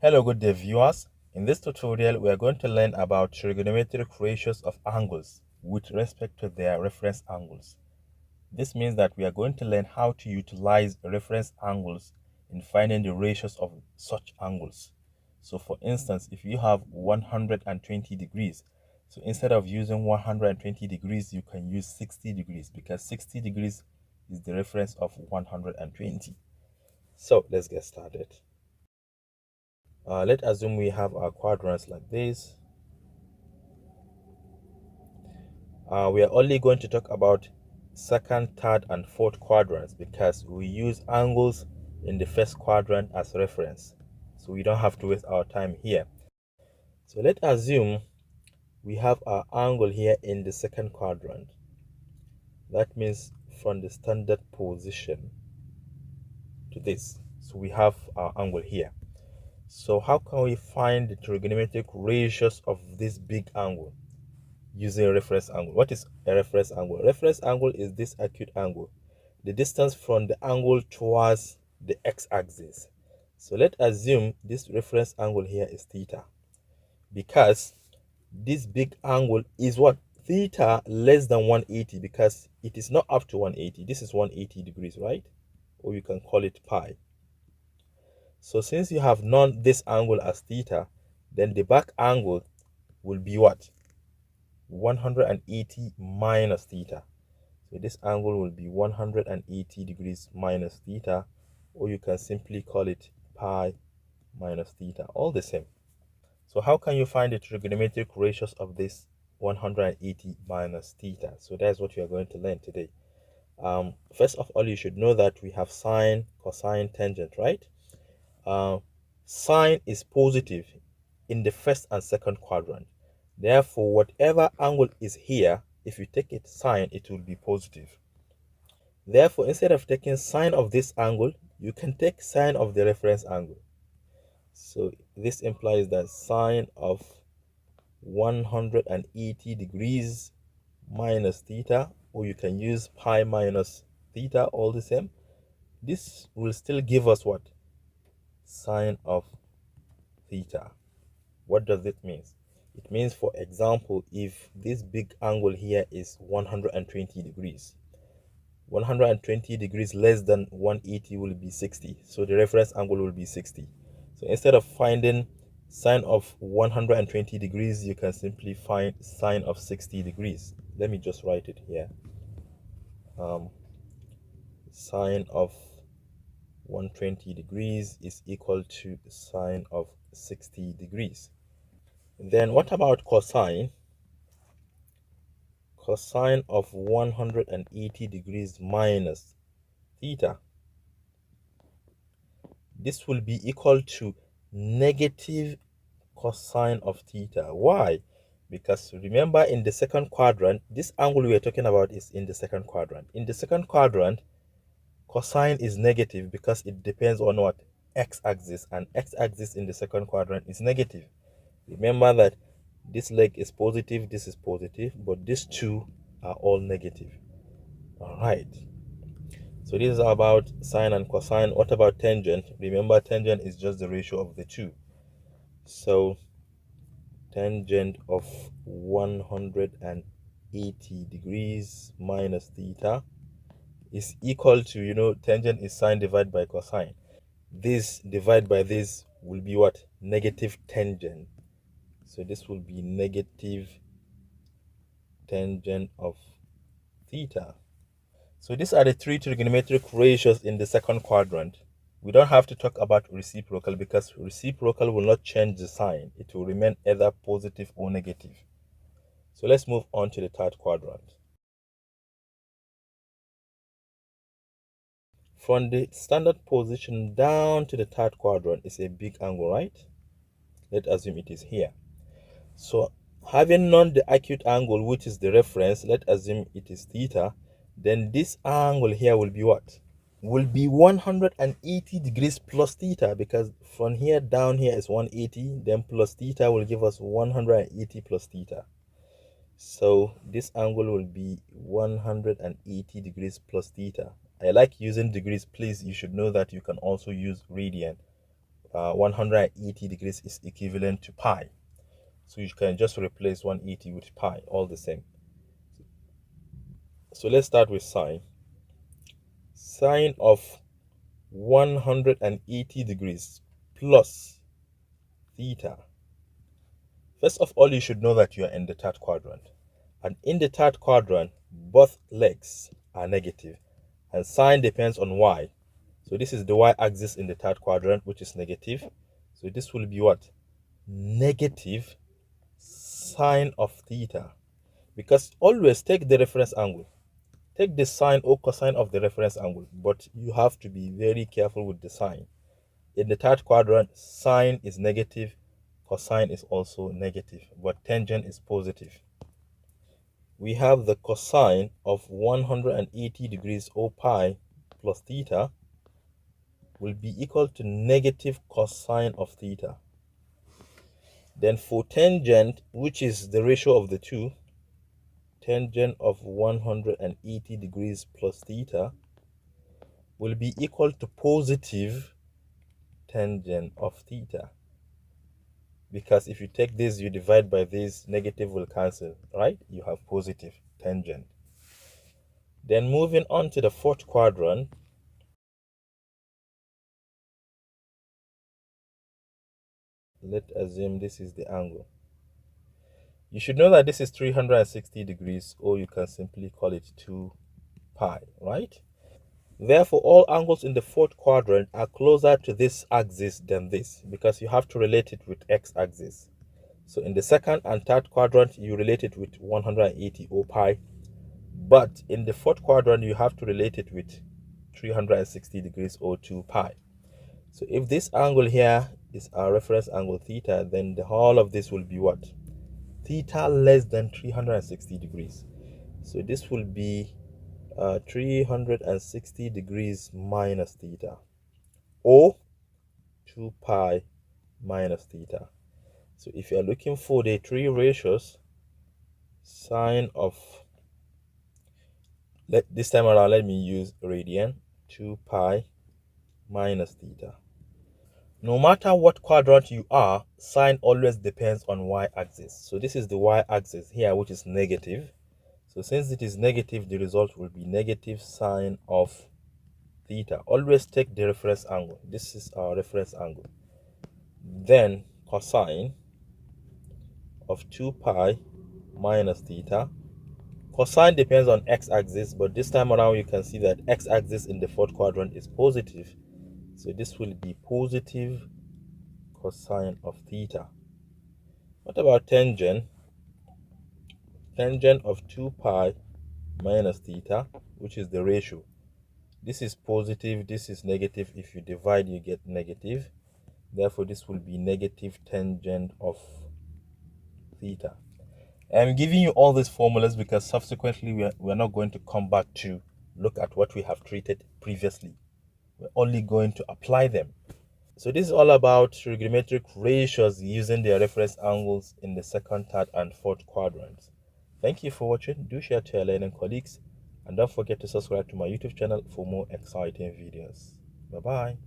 Hello good day viewers. In this tutorial we are going to learn about trigonometric ratios of angles with respect to their reference angles. This means that we are going to learn how to utilize reference angles in finding the ratios of such angles. So for instance, if you have 120 degrees, so instead of using 120 degrees you can use 60 degrees because 60 degrees is the reference of 120. So let's get started. Let's assume we have our quadrants like this. We are only going to talk about second, third, and fourth quadrants because we use angles in the first quadrant as reference. So we don't have to waste our time here. So let's assume we have our angle here in the second quadrant. That means from the standard position to this. So we have our angle here. So how can we find the trigonometric ratios of this big angle? Using a reference angle. What is a reference angle? Reference angle is this acute angle, the distance from the angle towards the x-axis. So let's assume this reference angle here is theta, because this big angle is what? Theta less than 180, because it is not up to 180. This is 180 degrees, right? Or you can call it pi. So since you have known this angle as theta, then the back angle will be what? 180 minus theta. So this angle will be 180 degrees minus theta, or you can simply call it pi minus theta, all the same. So how can you find the trigonometric ratios of this 180 minus theta? So that's what we are going to learn today. First of all, you should know that we have sine, cosine, tangent, right? Sine is positive in the first and second quadrant. Therefore, whatever angle is here, if you take it sine, it will be positive. Therefore, instead of taking sine of this angle, you can take sine of the reference angle. So this implies that sine of 180 degrees minus theta, or you can use pi minus theta, all the same. This will still give us what? Sine of theta. What does it mean? It means, for example, if this big angle here is 120 degrees, 120 degrees less than 180 will be 60. So the reference angle will be 60. So instead of finding sine of 120 degrees, you can simply find sine of 60 degrees. Let me just write it here. Sine of 120 degrees is equal to sine of 60 degrees. Then what about cosine? Cosine of 180 degrees minus theta. This will be equal to negative cosine of theta. Why? Because remember, in the second quadrant, this angle we are talking about is in the second quadrant. In the second quadrant, cosine is negative because it depends on what? X-axis, and x-axis in the second quadrant is negative. Remember that this leg is positive, this is positive, but these two are all negative. All right. So this is about sine and cosine. What about tangent? Remember, tangent is just the ratio of the two. So tangent of 180 degrees minus theta is equal to, tangent is sine divided by cosine. This divided by this will be what? Negative tangent. So this will be negative tangent of theta. So these are the three trigonometric ratios in the second quadrant. We don't have to talk about reciprocal because reciprocal will not change the sign. It will remain either positive or negative. So let's move on to the third quadrant. From the standard position down to the third quadrant is a big angle, right? Let's assume it is here. So having known the acute angle, which is the reference, let's assume it is theta, then this angle here will be what? Will be 180 degrees plus theta, because from here down here is 180, then plus theta will give us 180 plus theta. So this angle will be 180 degrees plus theta. I like using degrees. Please, you should know that you can also use radian 180 degrees is equivalent to pi. So you can just replace 180 with pi, all the same. So let's start with sine. Sine of 180 degrees plus theta. First of all, you should know that you are in the third quadrant. And in the third quadrant, both legs are negative. And sine depends on y. So this is the y-axis in the third quadrant, which is negative. So this will be what? Negative sine of theta. Because always take the reference angle. Take the sine or cosine of the reference angle. But you have to be very careful with the sine. In the third quadrant, sine is negative, cosine is also negative, but tangent is positive. We have the cosine of 180 degrees or pi plus theta will be equal to negative cosine of theta. Then for tangent, which is the ratio of the two, tangent of 180 degrees plus theta will be equal to positive tangent of theta. Because if you take this, you divide by this, negative will cancel, right? You have positive tangent. Then moving on to the fourth quadrant, let's assume this is the angle. You should know that this is 360 degrees, or you can simply call it 2 pi, right? Therefore, all angles in the fourth quadrant are closer to this axis than this, because you have to relate it with x-axis. So in the second and third quadrant, you relate it with 180 or pi. But in the fourth quadrant, you have to relate it with 360 degrees or 2 pi. So if this angle here is our reference angle theta, then the whole of this will be what? Theta less than 360 degrees. So this will be 360 degrees minus theta, or 2 pi minus theta. So if you are looking for the three ratios, sine of, this time around, let me use radian, 2 pi minus theta. No matter what quadrant you are, sine always depends on y-axis. So this is the y-axis here, which is negative. So since it is negative, the result will be negative sine of theta. Always take the reference angle. This is our reference angle. Then cosine of 2 pi minus theta. Cosine depends on x-axis, but this time around you can see that x-axis in the fourth quadrant is positive. So this will be positive cosine of theta. What about tangent? Tangent of 2 pi minus theta, which is the ratio. This is positive, this is negative. If you divide, you get negative. Therefore, this will be negative tangent of theta. I'm giving you all these formulas because subsequently we're not going to come back to look at what we have treated previously. We're only going to apply them. So this is all about trigonometric ratios using their reference angles in the second, third, and fourth quadrants. Thank you for watching. Do share to your learning colleagues, and don't forget to subscribe to my YouTube channel for more exciting videos. Bye bye.